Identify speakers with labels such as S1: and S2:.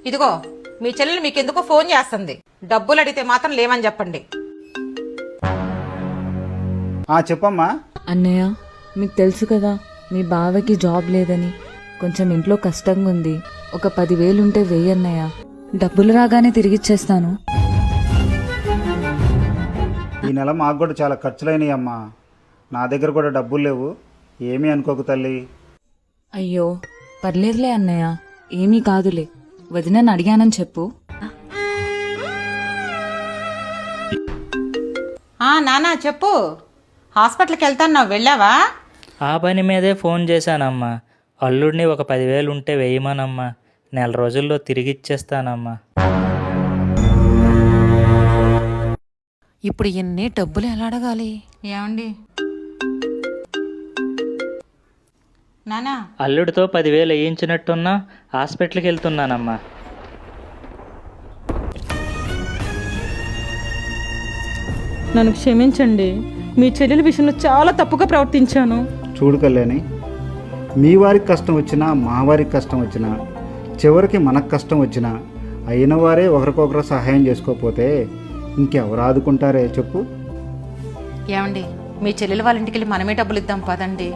S1: ఇదిగో మీ చెల్లెలు మీకెందుకో ఫోన్ చేస్తుంది. డబ్బులు అడిగితే మాత్రం లేవని చెప్పండి.
S2: చెప్పమ్మా.
S3: అన్నయ్య, మీకు తెలుసు కదా మీ బావకి జాబ్ లేదని. కొంచెం ఇంట్లో కష్టంగా ఉంది. ఒక 10,000 ఉంటే వెయ్యి అన్నయ్య. డబ్బులు రాగానే తిరిగిచ్చేస్తాను.
S2: ఈ నెల మాకు కూడా చాలా ఖర్చులైనవి అమ్మా. నా దగ్గర కూడా డబ్బులు లేవు. ఏమీ అనుకోకు తల్లి.
S3: అయ్యో పర్లేదులే అన్నయ్య, ఏమీ కాదులే. వదినని అడిగానని చెప్పు.
S1: నానా చెప్పు. హాస్పిటల్కి వెళ్తాను, వెళ్ళావా?
S4: ఆ పని మీదే ఫోన్ చేశానమ్మా. అల్లుడిని ఒక 10,000 ఉంటే వేయమనమ్మా. నెల రోజుల్లో తిరిగిచ్చేస్తానమ్మా.
S1: ఇప్పుడు ఎన్ని డబ్బులు ఎలా అడగాలి? ఏమండి నానా?
S4: అల్లుడితో 10,000 వేయించినట్టున్నా హాస్పిటల్కి వెళ్తున్నానమ్మా.
S5: నన్ను క్షమించండి. మీ చెల్లెల విషయంలో చాలా తప్పుగా ప్రవర్తించాను.
S2: చూడు కళ్యాణి, మీ వారికి కష్టం వచ్చినా మా వారికి కష్టం వచ్చినా చివరికి మనకు కష్టం వచ్చినా అయిన వారే ఒకరికొకరు సహాయం చేసుకోకపోతే ఇంకెవరు ఆదుకుంటారే చెప్పు.
S1: ఏమండి మీ చెల్లెలు వాళ్ళ ఇంటికి వెళ్ళి మనమే డబ్బులు ఇద్దాం పదండి.